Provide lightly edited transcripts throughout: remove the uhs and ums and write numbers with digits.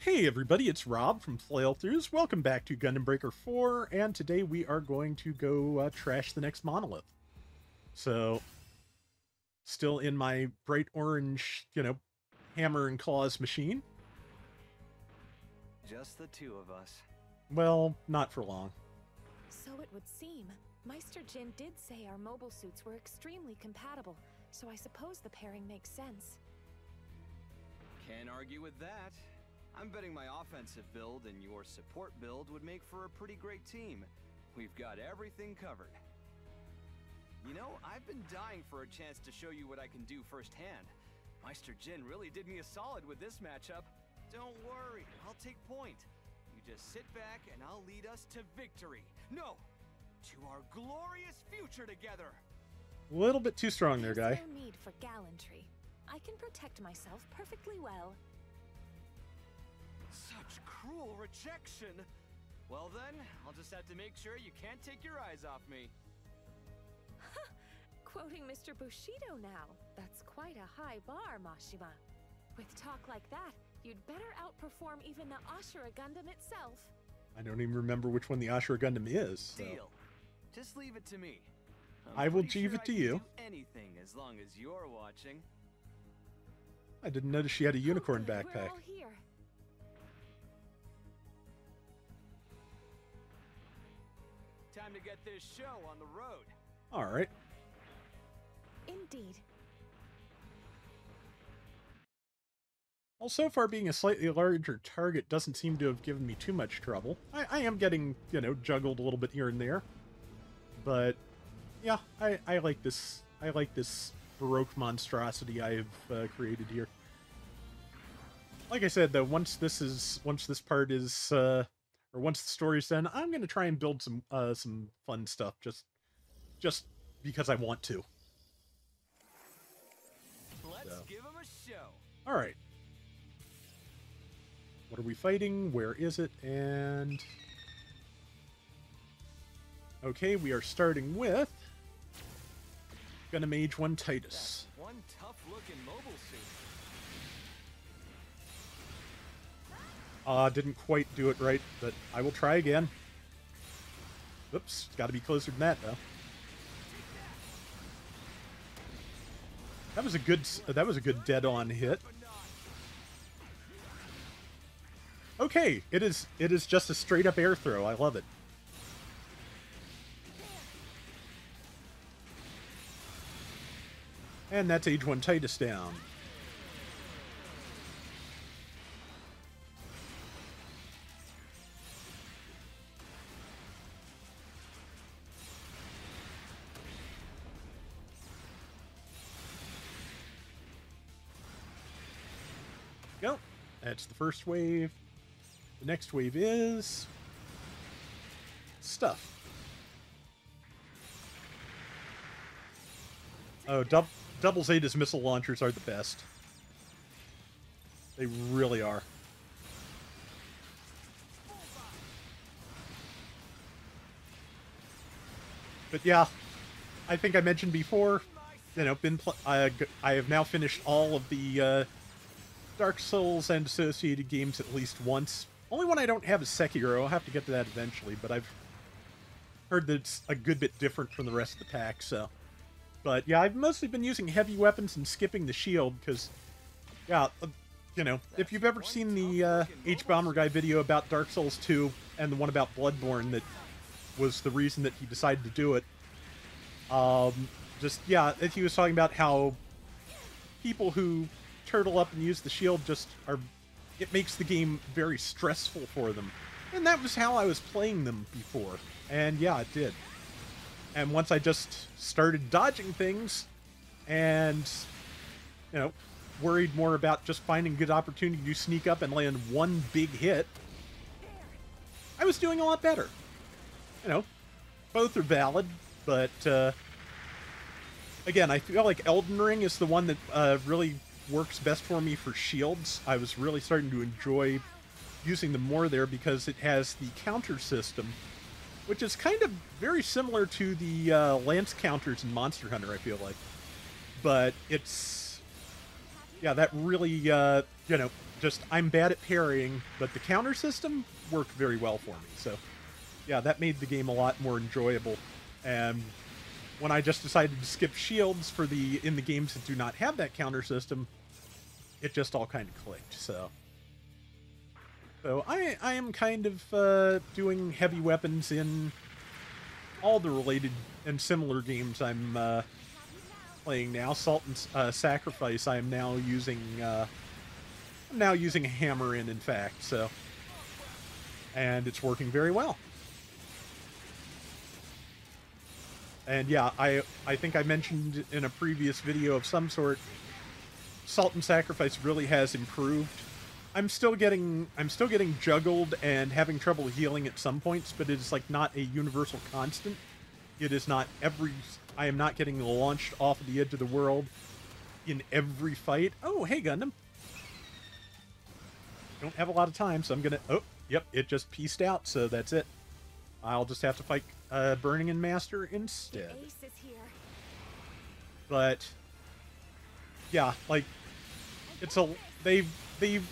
Hey everybody, it's Rob from Flailthroughs. Welcome back to Gundam Breaker 4, and today we are going to go trash the next monolith. So, still in my bright orange, hammer and claws machine. Just the two of us. Well, not for long. So it would seem. Meister Jin did say our mobile suits were extremely compatible, so I suppose the pairing makes sense. Can't argue with that. I'm betting my offensive build and your support build would make for a pretty great team. We've got everything covered. You know, I've been dying for a chance to show you what I can do firsthand. Meister Jin really did me a solid with this matchup. Don't worry, I'll take point. You just sit back and I'll lead us to victory. No, to our glorious future together. A little bit too strong there, guy. There's no need for gallantry. I can protect myself perfectly well. Such cruel rejection. Well then, I'll just have to make sure you can't take your eyes off me. Quoting Mr. Bushido now. That's quite a high bar, Mashima. With talk like that, you'd better outperform even the Ashura Gundam itself. I don't even remember which one the Ashura Gundam is. So. Deal. Just leave it to me. I will leave it to you. Do anything as long as you're watching. I didn't notice she had a unicorn We're backpack. all here. Time to get this show on the road. All right. Indeed. Well, so far being a slightly larger target doesn't seem to have given me too much trouble. I am getting, juggled a little bit here and there. But, yeah, I like this. I like this Baroque monstrosity I have created here. Like I said, though, once this part is, or once the story's done, I'm going to try and build some fun stuff, just because I want to. Let's give him a show. All right. What are we fighting? Where is it? And... okay, we are starting with... Gundam Age 1 Titus. One tough-looking mobile suit. Didn't quite do it right, but I will try again. Oops, got to be closer than that, though. That was a good dead-on hit. Okay, it is just a straight-up air throw. I love it. And that's Age 1 Titus down. Go. That's the first wave. The next wave is... stuff. Oh, Double Zeta's missile launchers are the best. They really are. But yeah, I think I mentioned before, I have now finished all of the Dark Souls and associated games at least once. Only one I don't have is Sekiro. I'll have to get to that eventually, but I've heard that it's a good bit different from the rest of the pack, so... but yeah, I've mostly been using heavy weapons and skipping the shield, because, yeah, if you've ever seen the H-Bomber Guy video about Dark Souls 2, and the one about Bloodborne that was the reason that he decided to do it, he was talking about how people who turtle up and use the shield it makes the game very stressful for them. And that was how I was playing them before. And yeah, it did. And once I just started dodging things and, worried more about just finding a good opportunity to sneak up and land one big hit, I was doing a lot better. Both are valid, but, again, I feel like Elden Ring is the one that really works best for me for shields. I was really starting to enjoy using them more there because it has the counter system, which is kind of very similar to the Lance counters in Monster Hunter, I feel like. But it's, yeah, that really, you know, just, I'm bad at parrying, but the counter system worked very well for me. So, yeah, that made the game a lot more enjoyable. And when I just decided to skip shields for in the games that do not have that counter system, it just all kind of clicked. So I am kind of doing heavy weapons in all the related and similar games I'm playing now. Salt and Sacrifice, I am now using a hammer in fact. So, and it's working very well. And yeah, I think I mentioned in a previous video of some sort, Salt and Sacrifice really has improved. I'm still getting juggled and having trouble healing at some points, but it is like not a universal constant. It is not I am not getting launched off of the edge of the world in every fight. Oh, hey Gundam. Don't have a lot of time, so I'm gonna, oh, yep, it just pieced out, so that's it. I'll just have to fight Burning and Master instead. The ace is here. But yeah, like they've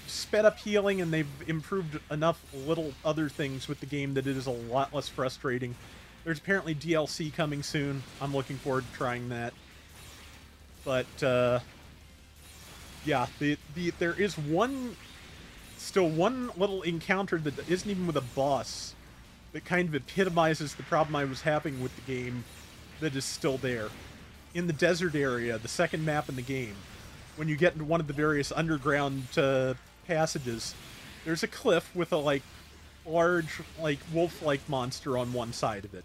sped up healing and they've improved enough little other things with the game that it is a lot less frustrating. There's apparently DLC coming soon. I'm looking forward to trying that. But yeah, there is still one little encounter that isn't even with a boss that kind of epitomizes the problem I was having with the game that is still there. In the desert area, the second map in the game, when you get into one of the various underground passages, there's a cliff with a large wolf-like monster on one side of it.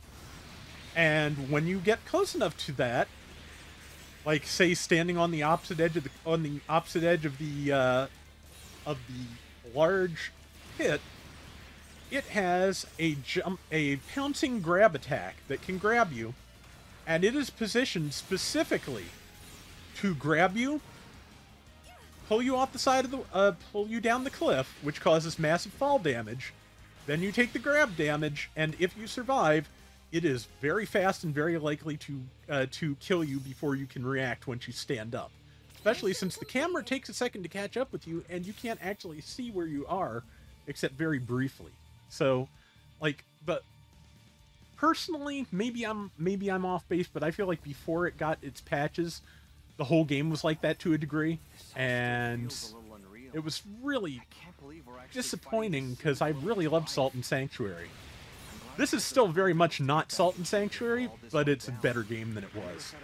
And when you get close enough to that, like say standing on the opposite edge of the large pit, it has a pouncing grab attack that can grab you, and it is positioned specifically to grab you, pull you off the side of pull you down the cliff, which causes massive fall damage. Then you take the grab damage, and if you survive, it is very fast and very likely to kill you before you can react once you stand up. Especially since the camera takes a second to catch up with you, and you can't actually see where you are, except very briefly. So, but personally, maybe I'm off base, but I feel like before it got its patches, the whole game was like that to a degree, and it was really disappointing because I really loved Salt and Sanctuary. This is still very much not Salt and Sanctuary, but it's a better game than it was.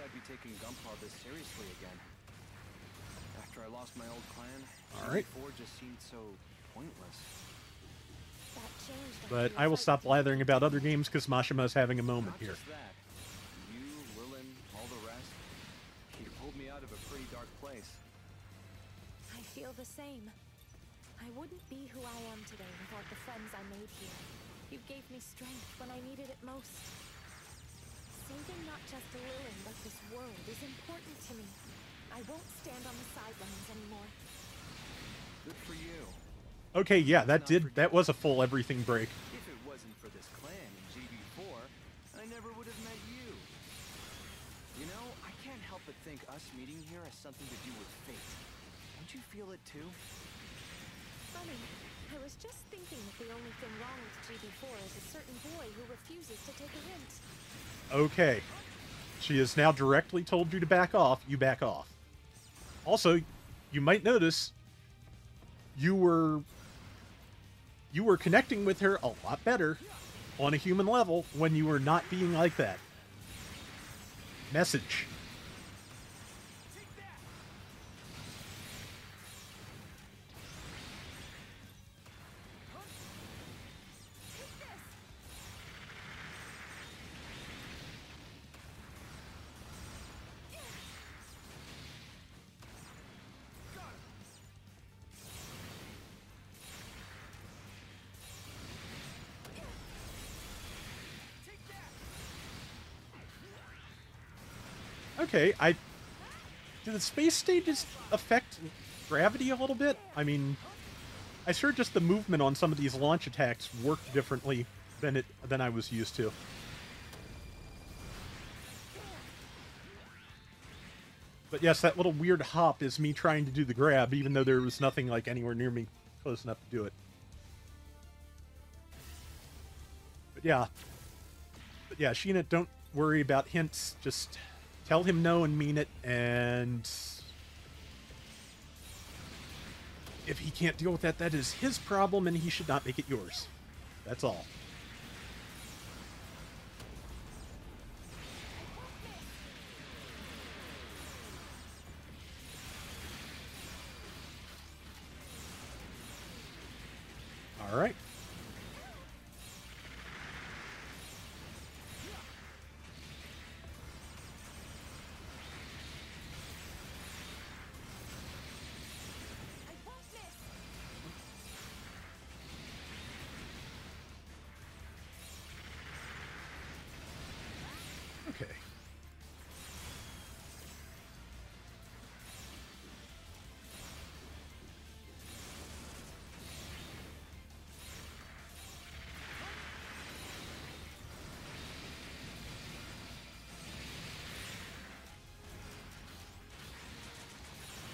After I lost my old clan, all right. just seemed so pointless. But I will stop blathering about other games because Mashima is having a moment here. You, Lilin, all the rest, you pulled me out of a pretty dark place. I feel the same. I wouldn't be who I am today without the friends I made here. You gave me strength when I needed it most. Saving not just Lilin, but this world is important to me. I won't stand on the sidelines anymore. Good for you. Okay, yeah, that was a full everything break. If it wasn't for this clan in GB4, I never would have met you. You know, I can't help but think us meeting here has something to do with fate. Don't you feel it too? Funny, I was just thinking that the only thing wrong with GB4 is a certain boy who refuses to take a hint. Okay. She has now directly told you to back off. You back off. Also, you might notice you were connecting with her a lot better on a human level when you were not being like that. Message. Okay, do the space stages affect gravity a little bit? I mean, I sure just the movement on some of these launch attacks worked differently than I was used to. But yes, that little weird hop is me trying to do the grab, even though there was nothing like anywhere near me close enough to do it. But yeah, Sheena, don't worry about hints. Just tell him no and mean it, and if he can't deal with that, that is his problem, and he should not make it yours. That's all. All right. Okay.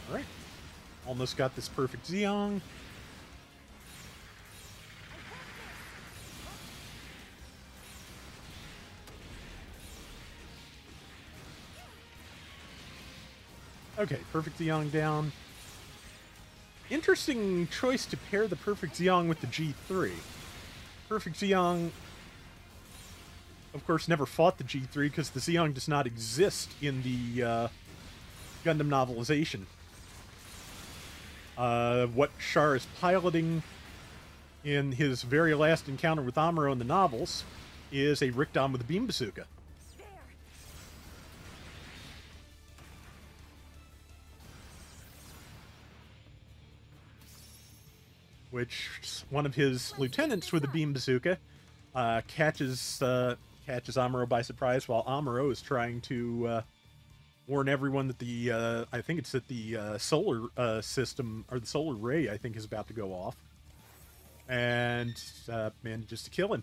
All right. Almost got this perfect Zeong. Okay, perfect Zeong down. Interesting choice to pair the perfect Zeong with the G3. Perfect Zeong, of course, never fought the G3 because the Zeong does not exist in the Gundam novelization. What Char is piloting in his very last encounter with Amuro in the novels is a Rickdom with a beam bazooka. Which one of his lieutenants with a beam bazooka catches Amuro by surprise while Amuro is trying to warn everyone that the I think it's that the solar system, or the solar ray, I think, is about to go off, and manages to kill him.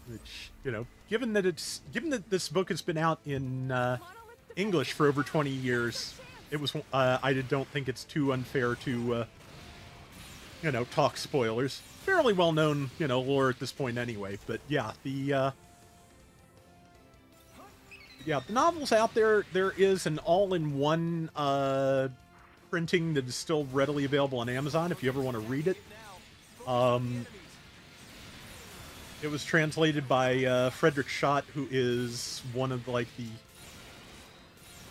Which, you know, given that this book has been out in English for over 20 years, it was I don't think it's too unfair to you know, talk spoilers. Fairly well known, you know, lore at this point anyway. But yeah, the novel's out there. There is an all-in-one printing that is still readily available on Amazon if you ever want to read it. It was translated by Frederick Schott, who is one of, like,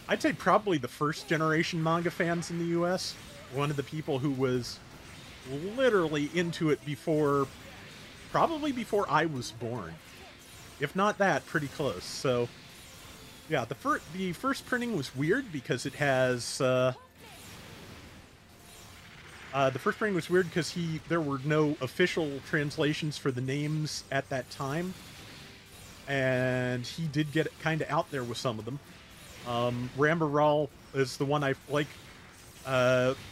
I'd say probably the first generation manga fans in the US. One of the people who was literally into it probably before I was born. If not that, pretty close. So, yeah, the first printing was weird because it has, the first printing was weird because there were no official translations for the names at that time. And he did get kind of out there with some of them. Rambaral is the one I like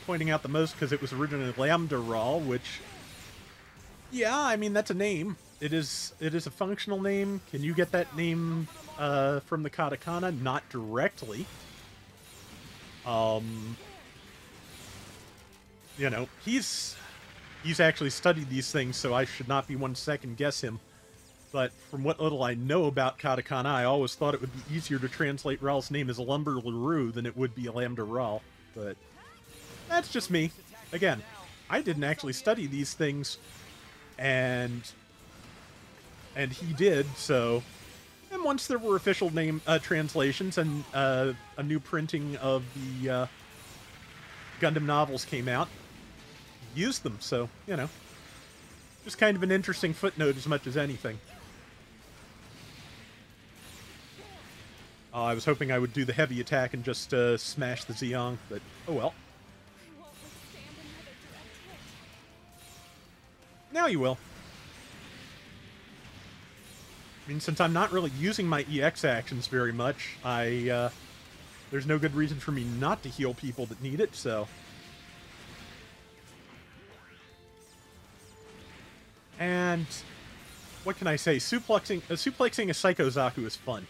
pointing out the most because it was originally Lambda Ral, which, yeah, I mean, that's a name. It is a functional name. Can you get that name from the katakana? Not directly. You know, he's actually studied these things, so I should not be one second guess him. But from what little I know about katakana, I always thought it would be easier to translate Ral's name as a Lumber LaRue than it would be a Lambda Ral. But that's just me. Again, I didn't actually study these things, and he did, so... And once there were official name translations and a new printing of the Gundam novels came out, used them, so, you know. Just kind of an interesting footnote as much as anything. I was hoping I would do the heavy attack and just smash the Zeong, but oh well. Now you will. I mean, since I'm not really using my EX actions very much, there's no good reason for me not to heal people that need it, so... And what can I say? Suplexing a Psycho Zaku is fun.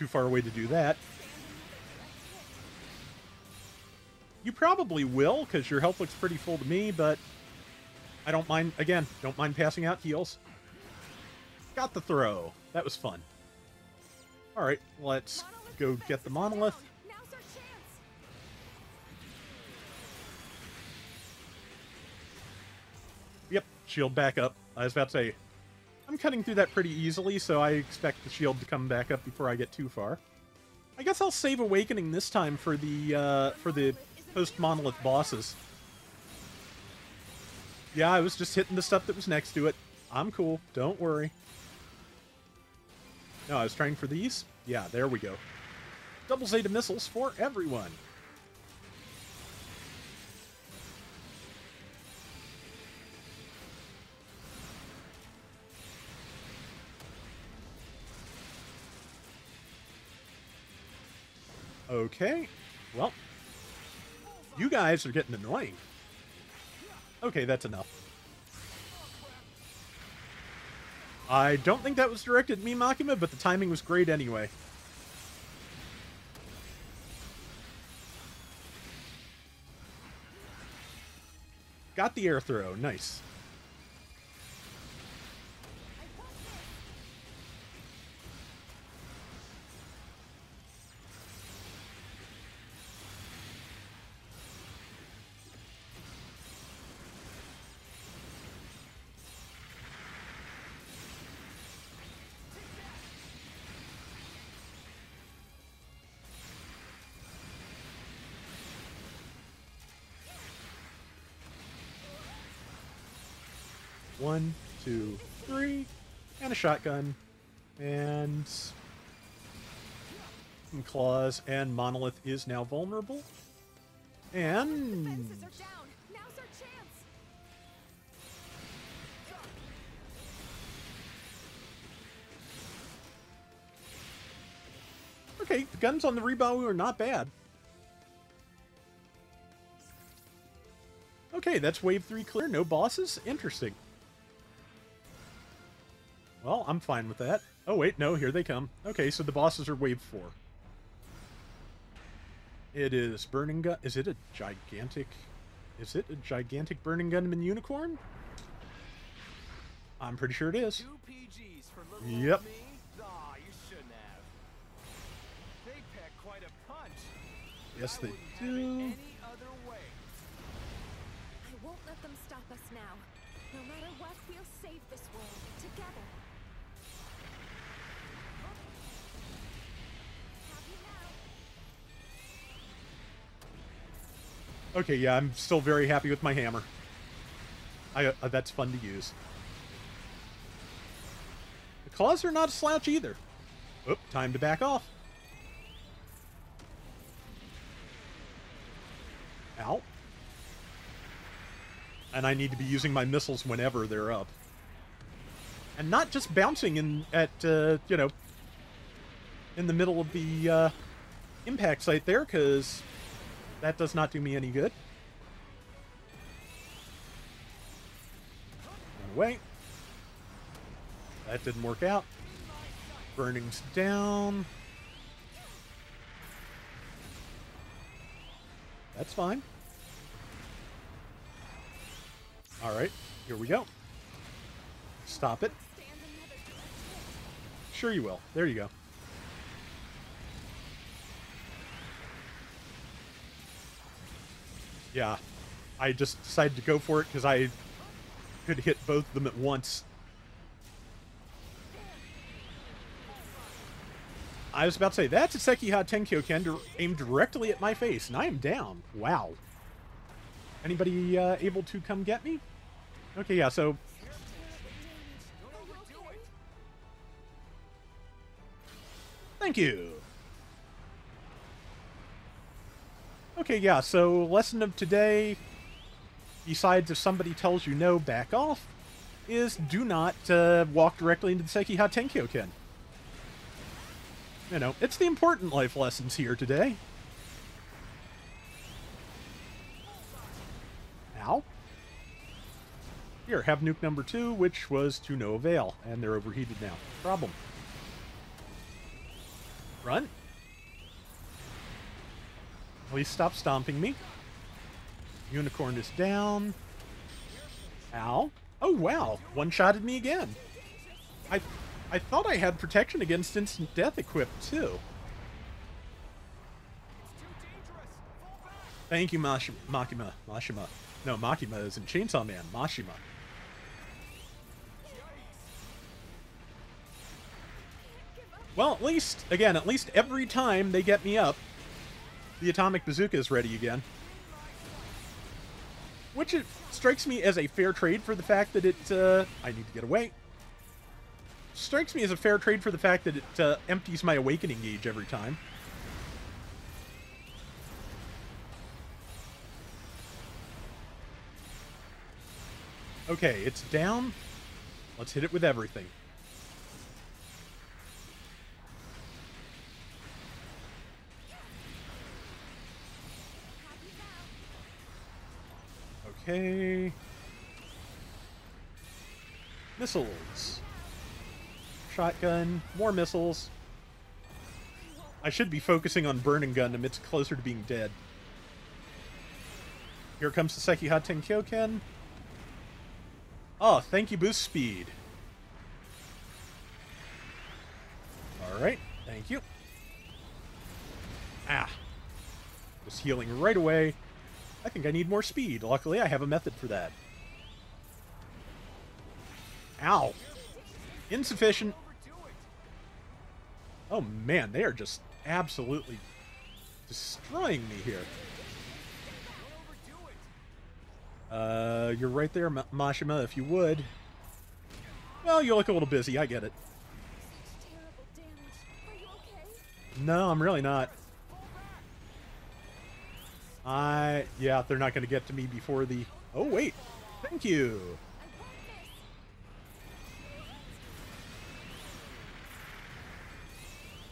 too far away to do that. You probably will, because your health looks pretty full to me, but I don't mind, again, don't mind passing out heals. Got the throw. That was fun. Alright, let's go get the Monolith. Now's our chance. Yep, shield back up. I was about to say, I'm cutting through that pretty easily, so I expect the shield to come back up before I get too far. I guess I'll save Awakening this time for the post-Monolith bosses. Yeah, I was just hitting the stuff that was next to it. I'm cool. Don't worry. No, I was trying for these. Yeah, there we go. Double Zeta missiles for everyone. Okay. Well, you guys are getting annoying. Okay, that's enough. I don't think that was directed at me, Mashima, but the timing was great anyway. Got the air throw. Nice. One, two, three, and a shotgun, and some claws, and Monolith is now vulnerable. And Defenses are down. Now's our chance. okay, the guns on the Rebawu are not bad. Okay, that's wave 3 clear. No bosses? Interesting. Well, I'm fine with that. Oh, wait, no, here they come. Okay, so the bosses are wave 4. It is Burning Gun. Is it a gigantic... Is it a gigantic Burning Gunman Unicorn? I'm pretty sure it is. 2 PGs for little Yep. old me? Aw, you shouldn't have. They pack quite a punch. Yes, I they wouldn't have it do. any other way. I won't let them stop us now. No matter what, we'll save this world together. Have you now? Okay, yeah, I'm still very happy with my hammer. That's fun to use. The claws are not a slouch either. Oop, time to back off. Ow. And I need to be using my missiles whenever they're up. And not just bouncing in at, you know, in the middle of the impact site there, because that does not do me any good. Run away. That didn't work out. Burning's down. That's fine. Alright, here we go. Stop it. Sure you will. There you go. Yeah, I just decided to go for it because I could hit both of them at once. I was about to say, that's a Sekiha Tenkyo-ken aimed directly at my face, and I am down. Wow. Anybody able to come get me? Okay, yeah, so... Thank you. Okay, yeah, so lesson of today, besides if somebody tells you no, back off, is do not walk directly into the Sekiha Tenkyo-ken. You know, it's the important life lessons here today. Ow. Here, have nuke number 2, which was to no avail, and they're overheated now. Problem. Run. Please stop stomping me. Unicorn is down. Ow. Oh, wow. One-shotted me again. I thought I had protection against instant death equipped, too. Thank you, Mashima. No, Mashima isn't Chainsaw Man. Mashima. Well, at least every time they get me up, the atomic bazooka is ready again. Which it strikes me as a fair trade for the fact that it, I need to get away. Strikes me as a fair trade for the fact that it empties my awakening gauge every time. Okay, it's down. Let's hit it with everything. Okay. Missiles. Shotgun. More missiles. I should be focusing on burning Gundam. It's closer to being dead. Here comes the Sekihaten Kyoken. Oh, thank you, boost speed. Alright, thank you. Ah. Was healing right away. I think I need more speed. Luckily, I have a method for that. Ow. Insufficient. Oh man, they are just absolutely destroying me here. You're right there, Mashima, if you would. Well, you look a little busy, I get it. Terrible damage. Are you okay? No, I'm really not. Yeah, they're not going to get to me before the... Oh, wait. Thank you.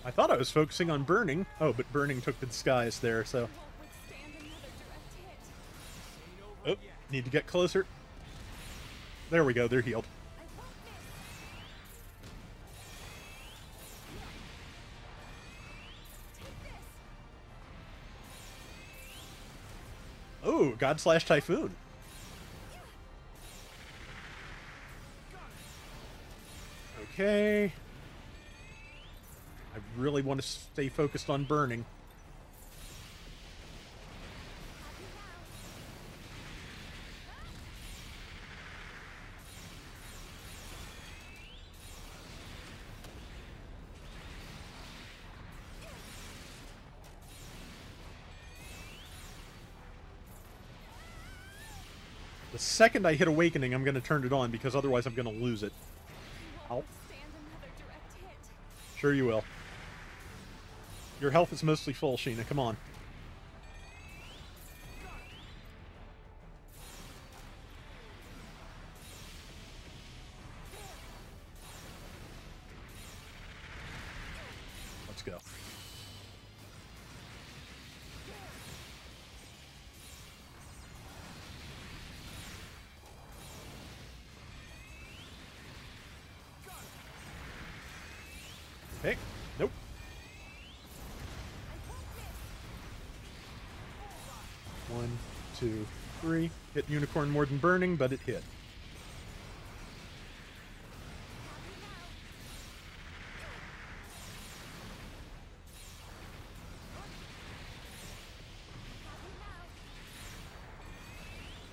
I thought I was focusing on burning. Oh, but burning took the disguise there, so... Oh, need to get closer. There we go, they're healed. Oh, God/Typhoon. Okay. I really want to stay focused on burning. The second I hit Awakening, I'm going to turn it on, because otherwise I'm going to lose it. Ow. Sure you will. Your health is mostly full, Sheena. Come on. Let's go. Okay. Nope. One, two, three. Hit Unicorn more than burning, but it hit.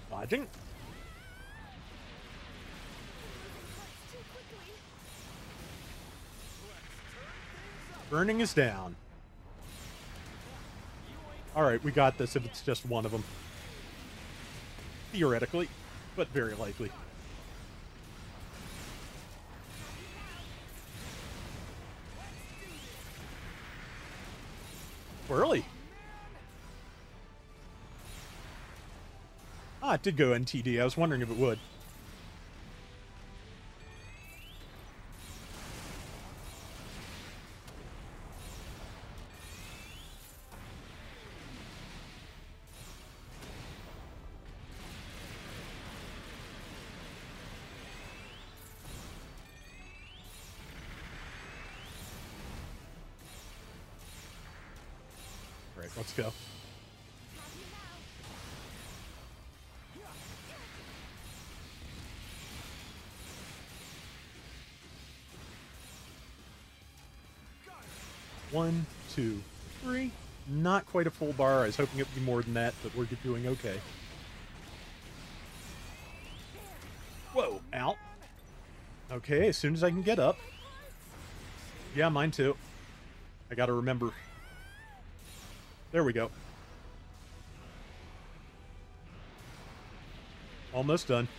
Dodging. Burning is down. Alright, we got this if it's just one of them. Theoretically, but very likely. Early. Ah, it did go NTD. I was wondering if it would. Let's go. Have you now. One, two, three. Not quite a full bar. I was hoping it would be more than that, but we're doing okay. Whoa, out. Okay, as soon as I can get up. Yeah, mine too. I gotta remember. There we go. Almost done.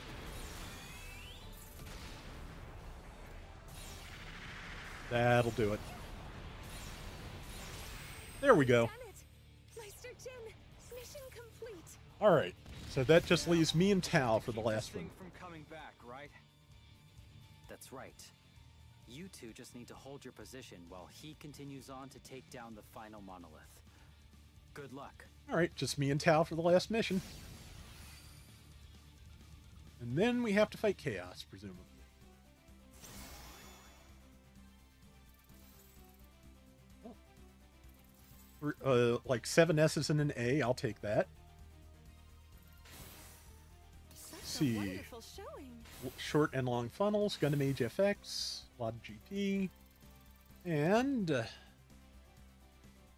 That'll do it. There we go. Meister Jin, mission complete. All right. So that just leaves me and Tao for the last one. From coming back, right? That's right. You two just need to hold your position while he continues on to take down the final monolith. Good luck. All right, just me and Tao for the last mission. And then we have to fight Chaos, presumably. Like 7 S's and an A, I'll take that. Let's see. Short and long funnels, Gundam Age FX, a lot of GP, and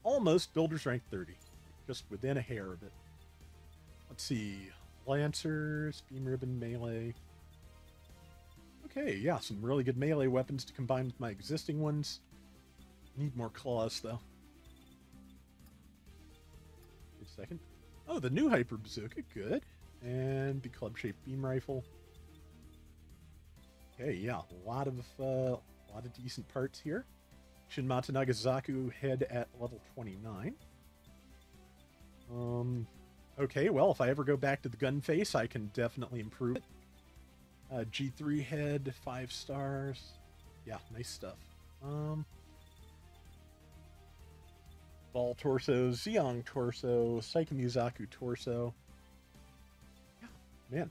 almost Builder's Rank 30. Just within a hair of it. Let's see. Lancers, Beam Ribbon, Melee. Okay, yeah, some really good melee weapons to combine with my existing ones. Need more claws, though. Wait a second. Oh, the new Hyper Bazooka, good. And the club-shaped beam rifle. Okay, yeah, a lot of decent parts here. Shin Matsunaga Zaku head at level 29. Okay, well, if I ever go back to the gun face, I can definitely improve it. G3 head, 5 stars. Yeah, nice stuff. Ball torso, Zeong torso, Saika Miyazaku torso. Yeah, man.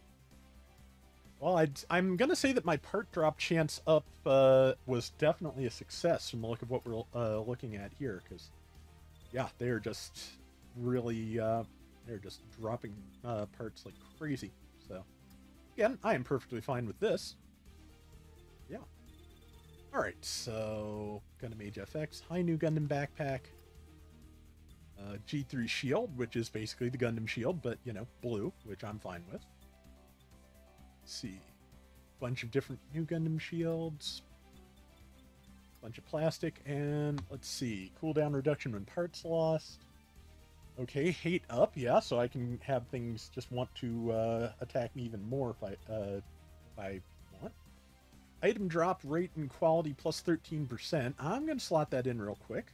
Well, I'm going to say that my part drop chance up was definitely a success from the look of what we're looking at here, because, yeah, they're just really, they're just dropping parts like crazy. So, again, I am perfectly fine with this. Yeah. Alright, so, Gundam Age FX, High New Gundam Backpack, G3 Shield, which is basically the Gundam Shield, but, you know, blue, which I'm fine with. Let's see. Bunch of different new Gundam shields. Bunch of plastic, and let's see. Cooldown reduction when parts lost. Okay, hate up, yeah, so I can have things just want to attack me even more if I want. Item drop rate and quality plus 13%. I'm going to slot that in real quick.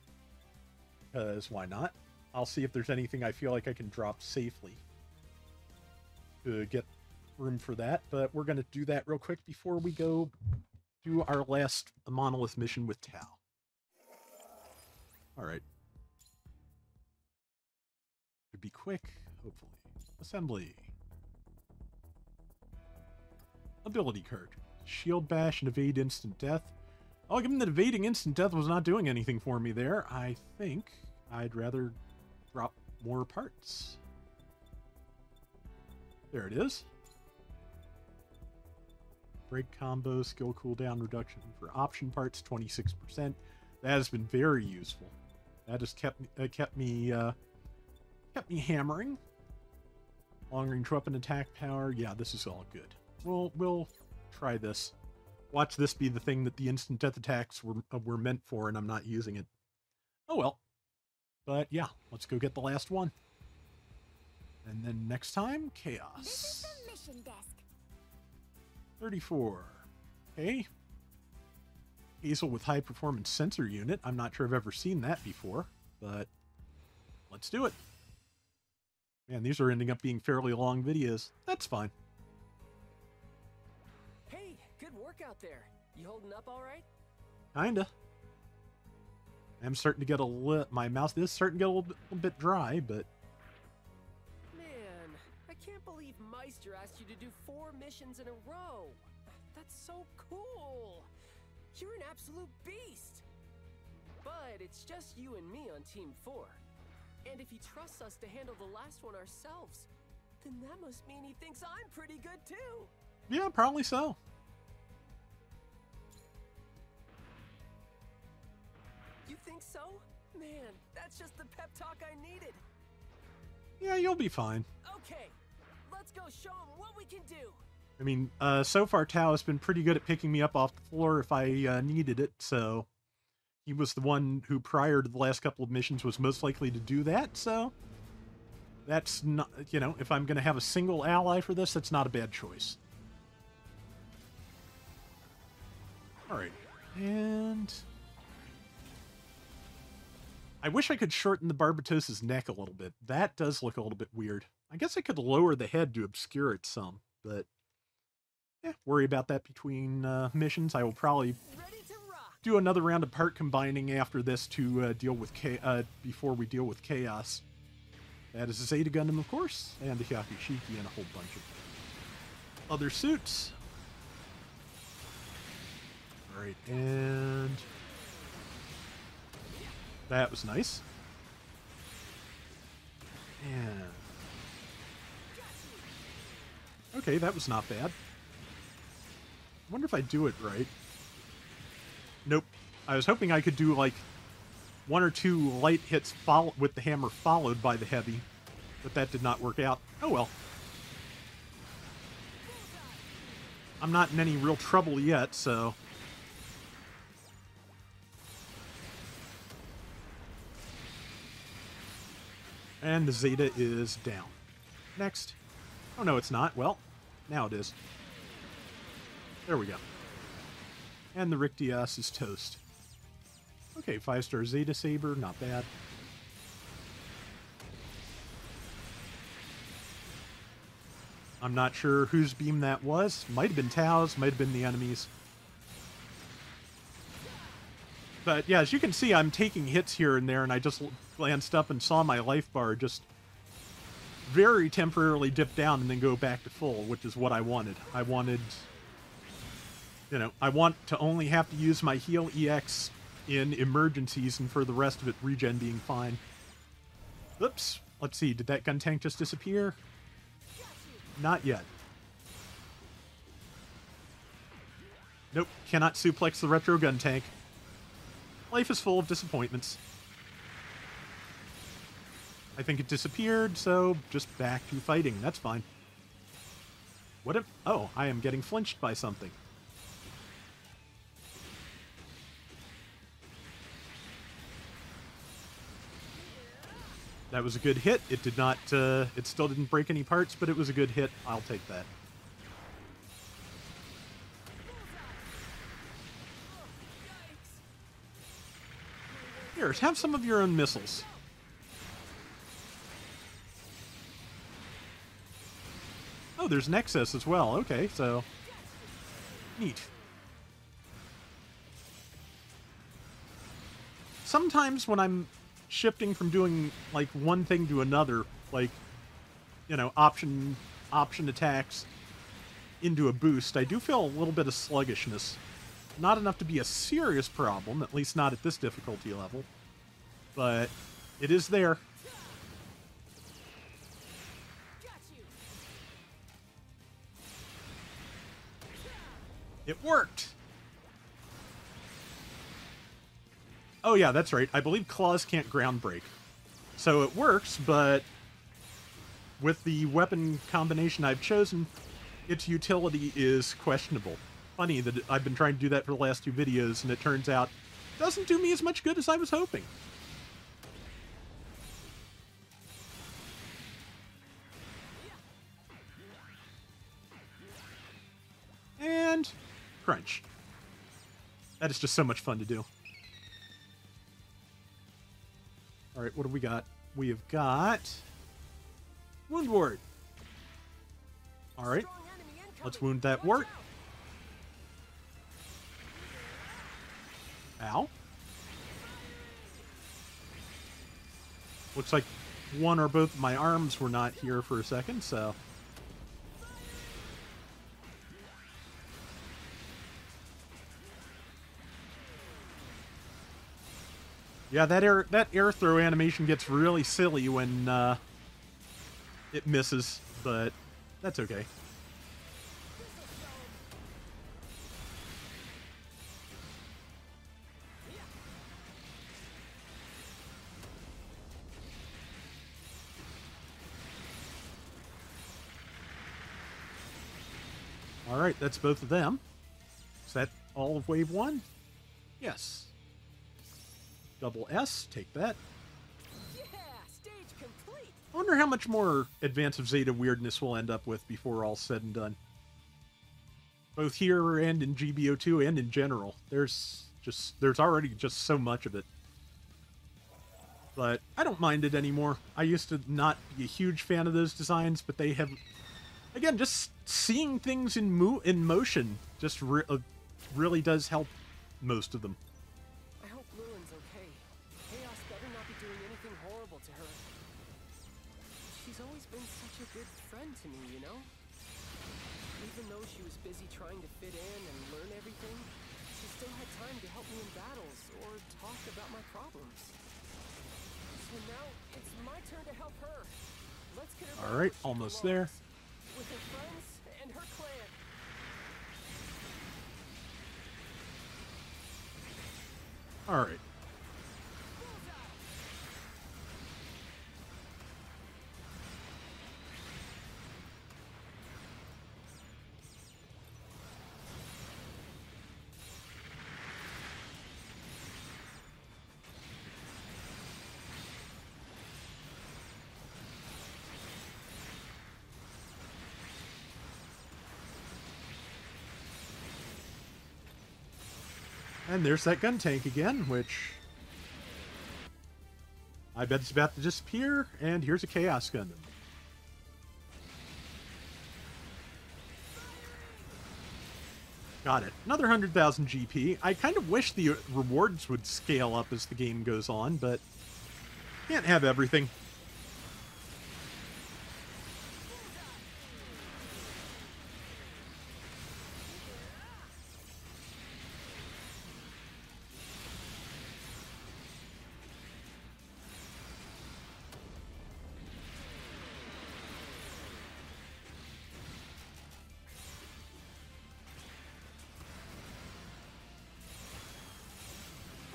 Because why not? I'll see if there's anything I feel like I can drop safely to get room for that, but we're going to do that real quick before we go do our last Monolith mission with Tao. Alright. Should be quick, hopefully. Assembly. Ability card. Shield bash and evade instant death. Oh, given that evading instant death was not doing anything for me there, I think I'd rather drop more parts. There it is. Break combo, skill cooldown reduction for option parts, 26%. That has been very useful. That has kept me hammering. Long range weapon attack power. Yeah, this is all good. We'll try this. Watch this be the thing that the instant death attacks were meant for, and I'm not using it. Oh well. But yeah, let's go get the last one. And then next time, Chaos. This is the mission desk. 34. Okay. Hazel with high performance sensor unit. I'm not sure I've ever seen that before, but let's do it. Man, these are ending up being fairly long videos. That's fine. Hey, good work out there. You holding up all right? Kinda. I'm starting to get my mouth is starting to get a little bit dry, but Man, I can't believe Meister asked you to do 4 missions in a row. That's so cool. You're an absolute beast. But it's just you and me on Team 4. And if he trusts us to handle the last one ourselves, then that must mean he thinks I'm pretty good too. Yeah, probably so. You think so? Man, that's just the pep talk I needed. Yeah, you'll be fine. Okay, let's go show him what we can do. I mean, so far Tao has been pretty good at picking me up off the floor if I needed it, so he was the one who, prior to the last couple of missions, was most likely to do that, so that's not, you know, if I'm going to have a single ally for this, that's not a bad choice. Alright, and I wish I could shorten the Barbatos's neck a little bit. That does look a little bit weird. I guess I could lower the head to obscure it some, but yeah, worry about that between missions. I will probably do another round of part combining after this to deal with before we deal with Chaos. That is a Zeta Gundam, of course, and a Hyakushiki and a whole bunch of other suits. Alright, and that was nice. And okay, that was not bad. I wonder if I do it right. Nope. I was hoping I could do like 1 or 2 light hits with the hammer followed by the heavy, but that did not work out. Oh well. I'm not in any real trouble yet, so and the Zeta is down. Next. Oh, no, it's not. Well, now it is. There we go. And the Rick Diaz is toast. Okay, 5-star Zeta Saber, not bad. I'm not sure whose beam that was. Might have been Tao's, might have been the enemy's. But yeah, as you can see, I'm taking hits here and there, and I just glanced up and saw my life bar just very temporarily dip down and then go back to full, which is what I wanted. I wanted, you know, I want to only have to use my heal EX in emergencies, and for the rest of it, regen being fine. Oops. Let's see, did that gun tank just disappear? Not yet. Nope, cannot suplex the retro gun tank. Life is full of disappointments. I think it disappeared, so just back to fighting. That's fine. What if... Oh, I am getting flinched by something. That was a good hit. It did not... it still didn't break any parts, but it was a good hit. I'll take that. Here, have some of your own missiles. Oh, there's an excess as well. Okay, so... Neat. Sometimes when I'm shifting from doing, like, one thing to another, like, you know, option attacks into a boost, I do feel a little bit of sluggishness. Not enough to be a serious problem, at least not at this difficulty level. But it is there. It worked! Oh yeah, that's right. I believe claws can't ground break. So it works, but with the weapon combination I've chosen, its utility is questionable. Funny that I've been trying to do that for the last 2 videos, and it turns out it doesn't do me as much good as I was hoping. And crunch. That is just so much fun to do. Alright, what do we got? We have got Wound Ward. Alright, let's wound that wart. Ow. Looks like one or both of my arms were not here for a second, so... Yeah, that air throw animation gets really silly when it misses, but that's okay. All right, that's both of them. Is that all of wave 1? Yes. Double S, take that. Yeah, stage complete. I wonder how much more Advance of Zeta weirdness we'll end up with before all's said and done. Both here and in GBO2 and in general. There's already just so much of it. But I don't mind it anymore. I used to not be a huge fan of those designs, but they have... Again, just seeing things in motion just really does help most of them. I hope Lewin's okay. Chaos better not be doing anything horrible to her. She's always been such a good friend to me, you know? Even though she was busy trying to fit in and learn everything, she still had time to help me in battles or talk about my problems. So now it's my turn to help her. Let's get her. All right, almost there. With her friends and her clan. All right. And there's that gun tank again, which I bet it's about to disappear. And here's a Chaos Gundam. Got it. Another 100,000 GP. I kind of wish the rewards would scale up as the game goes on, but can't have everything.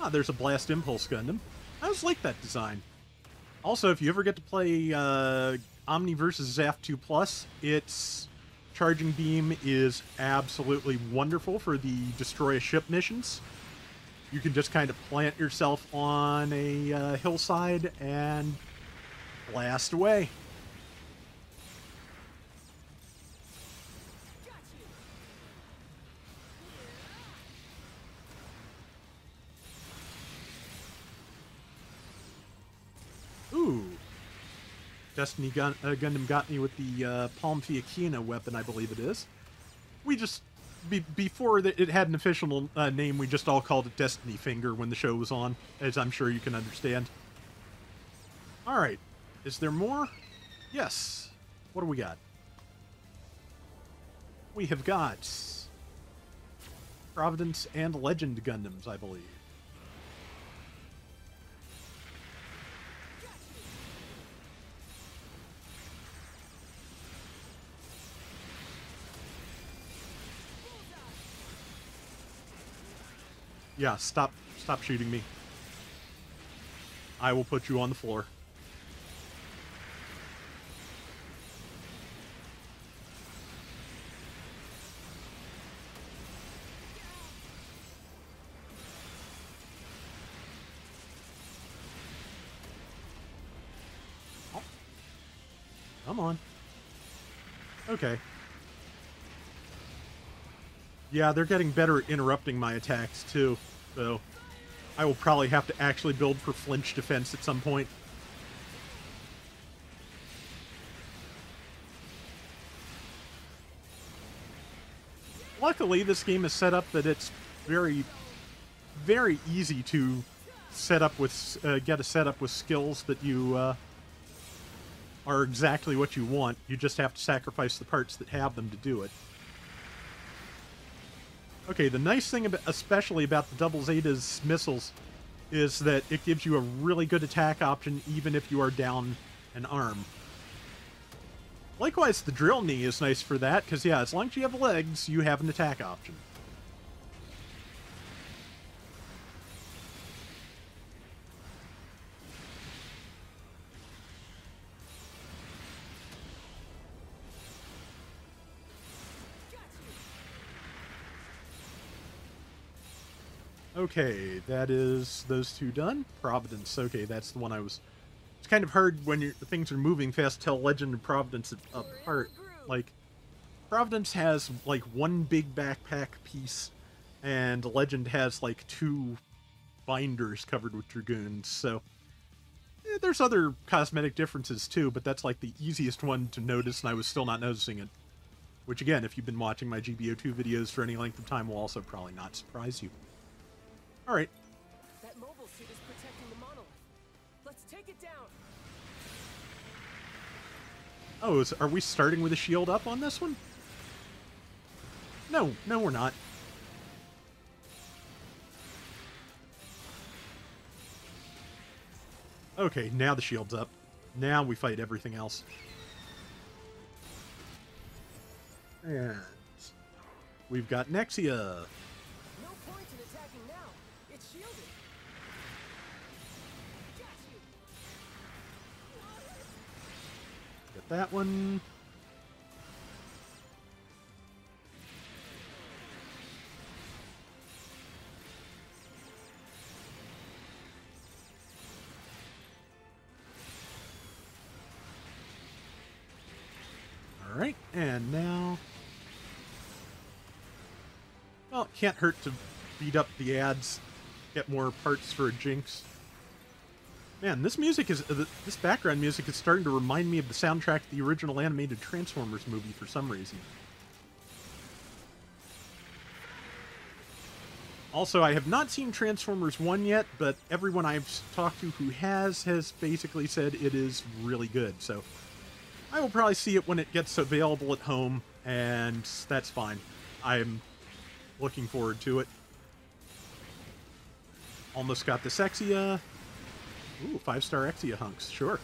Ah, there's a Blast Impulse Gundam. I always like that design. Also, if you ever get to play Omni vs. Zaf 2 Plus, its charging beam is absolutely wonderful for the destroy a ship missions. You can just kind of plant yourself on a hillside and blast away. Ooh. Destiny Gundam got me with the Palm Fiakina weapon, I believe it is. We just... before it had an official name, we just all called it Destiny Finger when the show was on, as I'm sure you can understand. Alright. Is there more? Yes. What do we got? We have got Providence and Legend Gundams, I believe. Yeah, stop shooting me. I will put you on the floor. Oh. Come on. Okay. Yeah, they're getting better at interrupting my attacks, too. So, I will probably have to actually build for flinch defense at some point. Luckily, this game is set up that it's very, very easy to set up with, get a setup with skills that you are exactly what you want. You just have to sacrifice the parts that have them to do it. Okay, the nice thing, especially about the Double Zeta's missiles, is that it gives you a really good attack option even if you are down an arm. Likewise, the drill knee is nice for that, because yeah, as long as you have legs, you have an attack option. Okay, that is those two done. Providence, okay, that's the one I was... It's kind of hard when things are moving fast to tell Legend and Providence apart. Like, Providence has, like, one big backpack piece, and Legend has, like, two binders covered with Dragoons, so... there's other cosmetic differences, too, but that's, like, the easiest one to notice, and I was still not noticing it. Which, again, if you've been watching my GBO2 videos for any length of time, will also probably not surprise you. Alright. That mobile suit is protecting the monolith. Let's take it down. Oh, are we starting with a shield up on this one? No, we're not. Okay, now the shield's up. Now we fight everything else. And we've got Nexia. No point in attacking now. It's shielded. Got you. Get that one. Alright, and now... Well, it can't hurt to beat up the ads, get more parts for a Jinx. Man, this music is... this background music is starting to remind me of the soundtrack to the original animated Transformers movie for some reason. Also, I have not seen Transformers 1 yet, but everyone I've talked to who has basically said it is really good, so... I will probably see it when it gets available at home, and that's fine. I'm looking forward to it. Almost got this Exia. Ooh, 5-star Exia hunks, sure.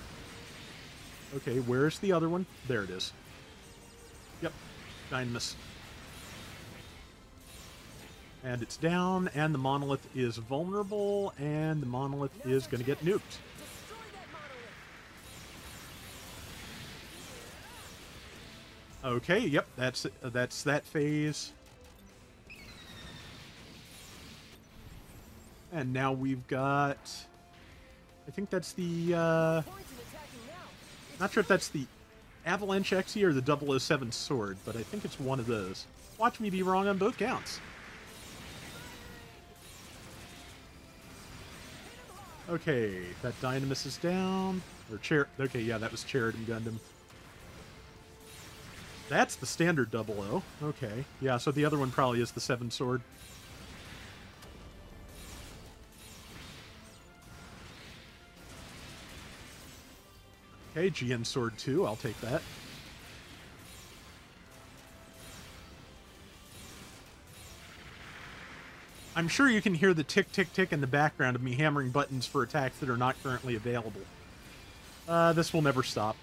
Okay, where's the other one? There it is. Yep, Dynamis. And it's down, and the Monolith is vulnerable, and the Monolith is going to get nuked. Okay, yep, that's that phase. And now we've got... I think that's the, not sure if that's the Avalanche Exia or the 007 sword, but I think it's one of those. Watch me be wrong on both counts. Okay, that Dynamis is down. Or okay, yeah, that was Cherubim Gundam. That's the standard 00. Okay. Yeah, so the other one probably is the 7 sword. Okay, GN sword 2. I'll take that. I'm sure you can hear the tick, tick, tick in the background of me hammering buttons for attacks that are not currently available. This will never stop.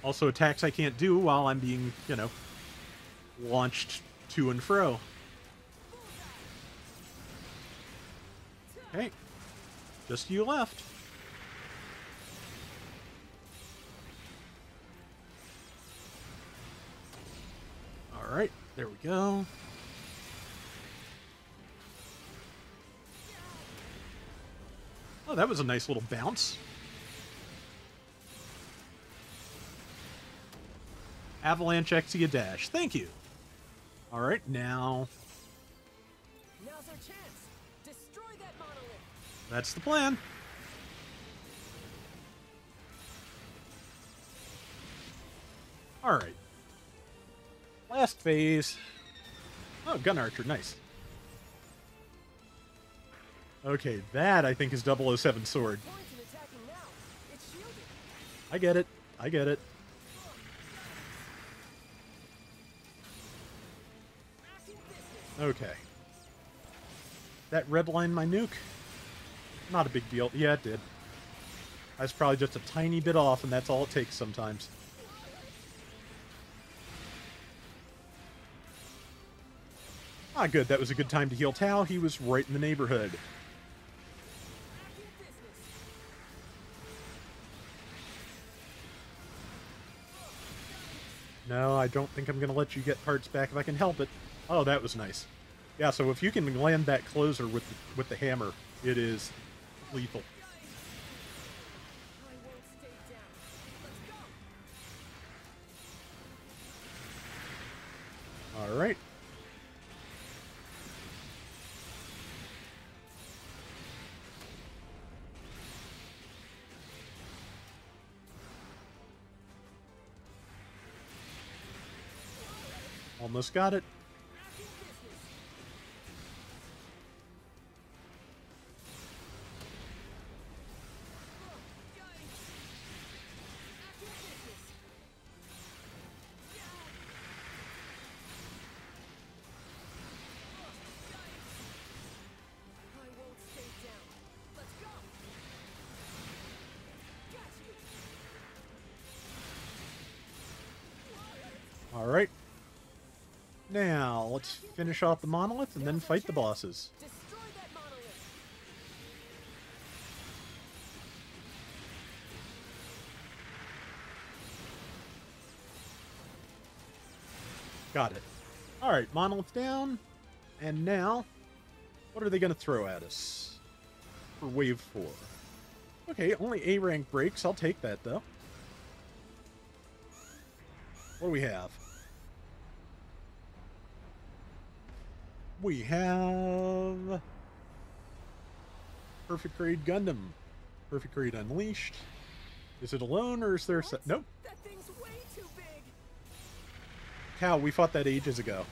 Also, attacks I can't do while I'm being, you know, launched to and fro. Okay. Just you left. Alright, there we go. Oh, that was a nice little bounce. Avalanche Exia Dash. Thank you. Alright, now... Now's our chance. Destroy that monolith. That's the plan. Alright. Last phase. Oh, Gun Archer. Nice. Okay, that I think is 007 sword. I get it. I get it. Okay. That redlined my nuke? Not a big deal. Yeah, it did. I was probably just a tiny bit off, and that's all it takes sometimes. Ah, good. That was a good time to heal Tao. He was right in the neighborhood. No, I don't think I'm going to let you get parts back if I can help it. Oh, that was nice. Yeah, so if you can land that closer with the hammer, it is lethal. All right. Almost got it. All right. Now, let's finish off the monolith and then fight the bosses. Destroy that monolith. Got it. All right, monolith down. And now, what are they going to throw at us for wave 4? Okay, only A rank breaks. I'll take that, though. What do we have? We have Perfect Grade Gundam. Perfect Grade Unleashed. Is it alone or is there... Nope. That thing's way too big. Cow, we fought that ages ago.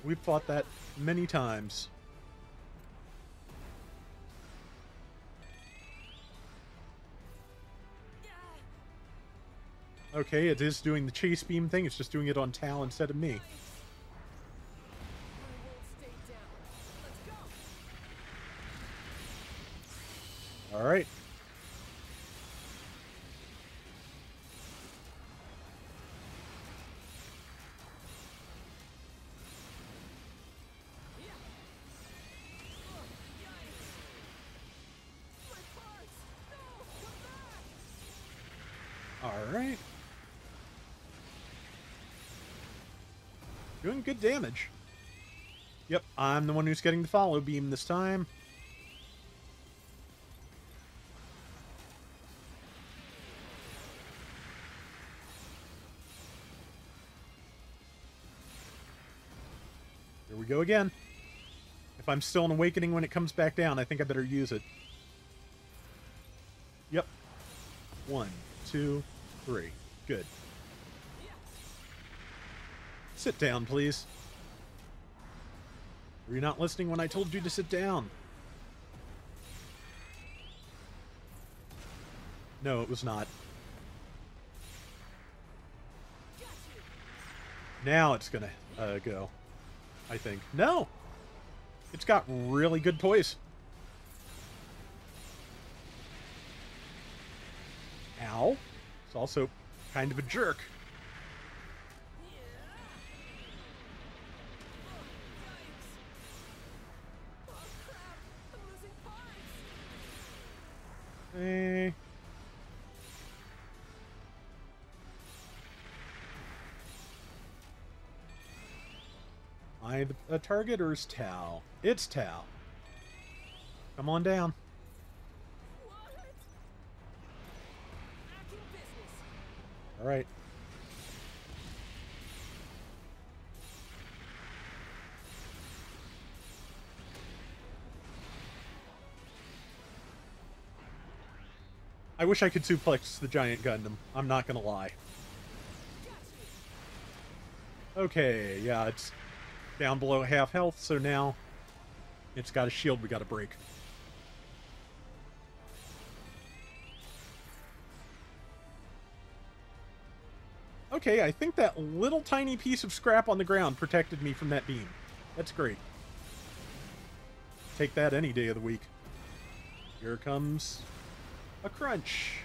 We've fought that many times. Okay, it is doing the chase beam thing. It's just doing it on Tao instead of me. All right. All right. Doing good damage. Yep, I'm the one who's getting the follow beam this time. Here we go again. If I'm still an awakening when it comes back down, I think I better use it. Yep. 1, 2, 3. Good. Sit down, please. Were you not listening when I told you to sit down? No, it was not. Now it's gonna go. I think. No! It's got really good poise. Ow. It's also kind of a jerk. Hey. Am I a target or is Tao? It's Tao. Come on down. All right. I wish I could suplex the giant Gundam. I'm not gonna lie. Okay, yeah, it's down below half health, so now it's got a shield we gotta break. Okay, I think that little tiny piece of scrap on the ground protected me from that beam. That's great. Take that any day of the week. Here comes a crunch.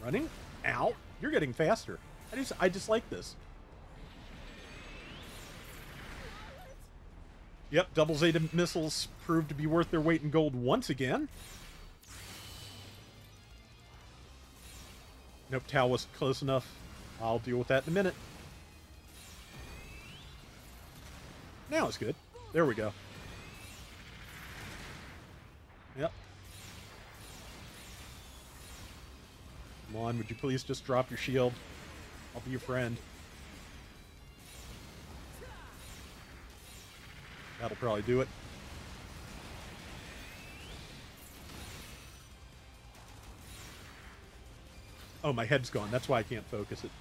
Running? Ow. You're getting faster. I just like this. Yep, double Zeta missiles proved to be worth their weight in gold once again. Nope, Tau wasn't close enough. I'll deal with that in a minute. Now it's good. There we go. Yep. Come on, would you please just drop your shield? I'll be your friend. That'll probably do it. Oh, my head's gone. That's why I can't focus it.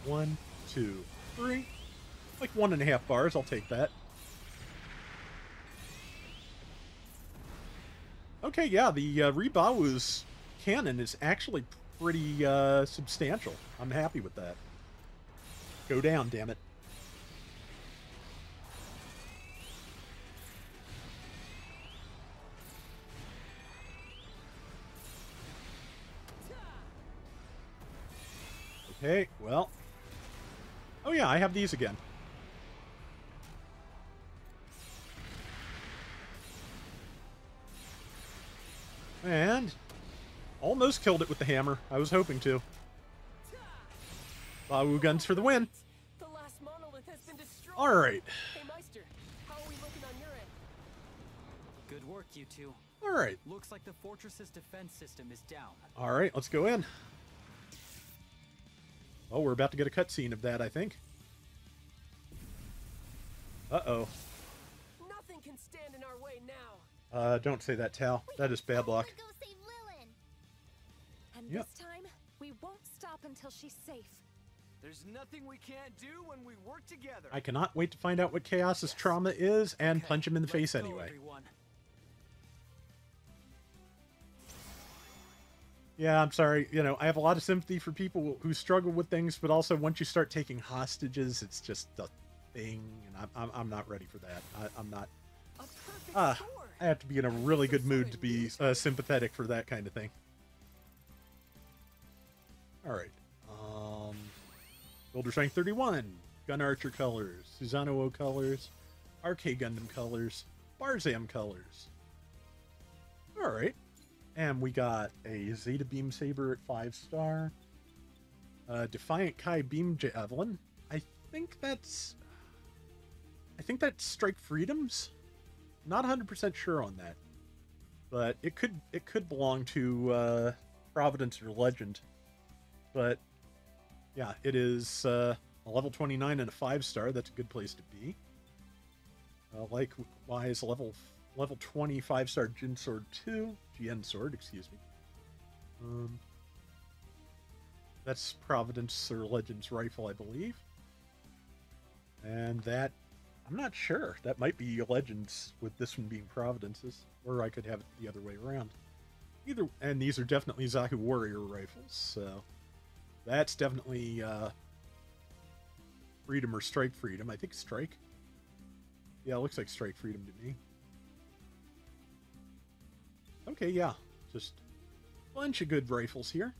One, two, three. Like 1.5 bars. I'll take that. Okay, yeah, the Ribawu's cannon is actually pretty substantial. I'm happy with that. Go down, damn it. Okay, well. Oh yeah, I have these again. And almost killed it with the hammer. I was hoping to. Bawu guns for the win. The last monolith has been destroyed. All right. Hey, Meister, how are we looking on your end? Good work, you two. All right. Looks like the fortress's defense system is down. All right, let's go in. Oh, we're about to get a cutscene of that, I think. Uh-oh. Nothing can stand in our way now. Don't say that, Tal. That is bad luck. Go save Lilin. And Yep. this time, we won't stop until she's safe. There's nothing we can't do when we work together. I cannot wait to find out what Chaos's trauma is and punch him in the face Let's go, anyway. everyone. Yeah, I'm sorry. You know, I have a lot of sympathy for people who struggle with things, but also once you start taking hostages, it's just a thing, and I'm not ready for that. I'm not. A perfect score. I have to be in a really good mood to be sympathetic for that kind of thing. All right. Builder Strength 31, Gun Archer colors, Susanoo colors, RK Gundam colors, Barzam colors. All right. And we got a Zeta Beam Saber at 5-star. Defiant Kai Beam Javelin. I think that's Strike Freedoms. Not 100% sure on that, but it could belong to Providence or Legend. But yeah, it is a level 29 and a 5-star. That's a good place to be. Likewise, level 20 5-star Jin Sword 2, GN Sword, excuse me. That's Providence or Legend's rifle, I believe. And that, I'm not sure. That might be Legends with this one being Providence's, or I could have it the other way around. And these are definitely Zaku Warrior rifles, so that's definitely Freedom or Strike Freedom. I think Strike. Yeah, it looks like Strike Freedom to me. Okay, yeah. Just a bunch of good rifles here.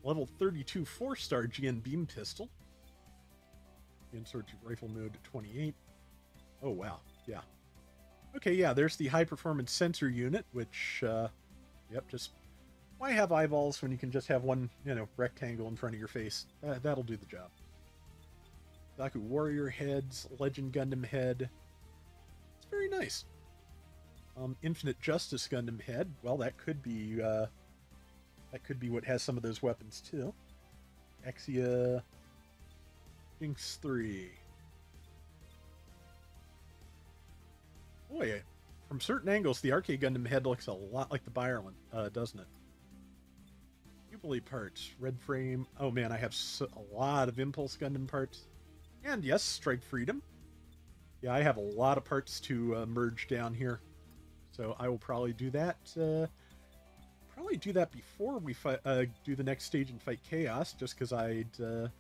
Level 32 4-star GN Beam Pistol. Insert rifle mode at 28. Oh, wow. Yeah. Okay, yeah, there's the high-performance sensor unit, which, yep, just... Why have eyeballs when you can just have one, rectangle in front of your face? That'll do the job. Zaku Warrior heads, Legend Gundam head. It's very nice. Infinite Justice Gundam head. Well, that could be what has some of those weapons too. Exia, Jinx 3. Boy, from certain angles, the RK Gundam head looks a lot like the Byerlin, doesn't it? You Tripoli parts. Red frame. Oh man, I have a lot of Impulse Gundam parts. And yes, Strike Freedom. Yeah, I have a lot of parts to merge down here. So I will probably do that. Probably do that before we do the next stage and fight Chaos, just because I'd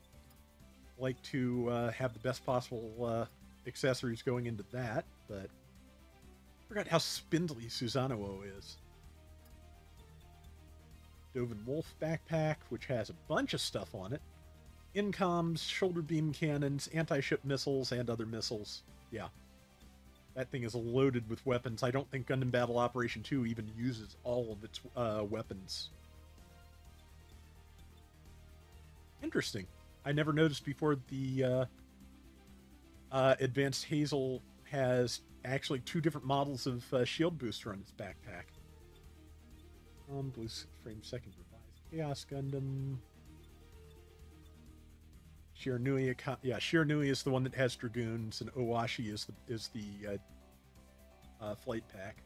like to have the best possible accessories going into that. But I forgot how spindly Susanoo is. Dovin Wolf backpack, which has a bunch of stuff on it. Incoms, shoulder beam cannons, anti-ship missiles, and other missiles. Yeah. That thing is loaded with weapons. I don't think Gundam Battle Operation 2 even uses all of its weapons. Interesting. I never noticed before the Advanced Hazel has actually 2 different models of shield booster on its backpack. Blue frame second revised Chaos Gundam. Shiranui, yeah, Shiranui is the one that has Dragoons, and Owashi is the flight pack.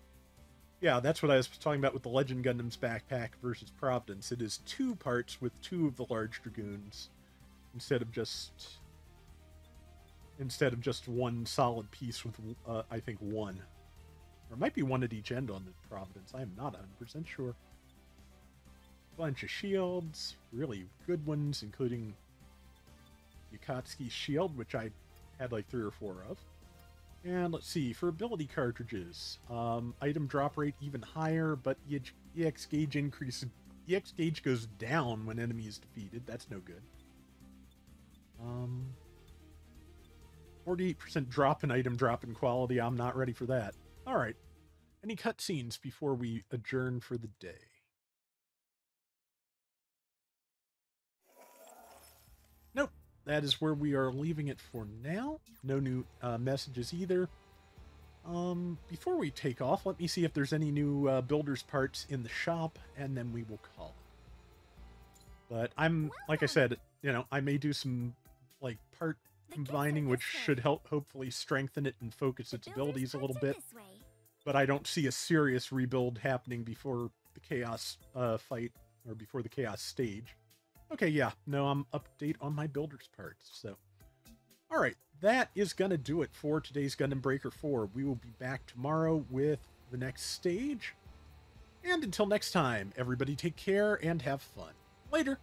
Yeah, that's what I was talking about with the Legend Gundam's backpack versus Providence. It is 2 parts with 2 of the large Dragoons, instead of just one solid piece with I think 1. Or it might be 1 at each end on the Providence. I am not 100% sure. Bunch of shields, really good ones, including Yukatsuki's shield, which I had like 3 or 4 of. And let's see, for ability cartridges, item drop rate even higher, but EX gauge increases. EX gauge goes down when enemy is defeated. That's no good. 48% drop in item drop in quality. I'm not ready for that. All right. Any cutscenes before we adjourn for the day? Nope. That is where we are leaving it for now. No new messages either. Before we take off, let me see if there's any new builders parts in the shop, and then we will call it. But I'm, like I said, you know, I may do some like part combining, which should help hopefully strengthen it and focus its abilities a little bit. But I don't see a serious rebuild happening before the Chaos fight, or before the Chaos stage. Okay, yeah, no, I'm update on my builder's parts, so. Alright, that is gonna do it for today's Gundam Breaker 4. We will be back tomorrow with the next stage. And until next time, everybody take care and have fun. Later!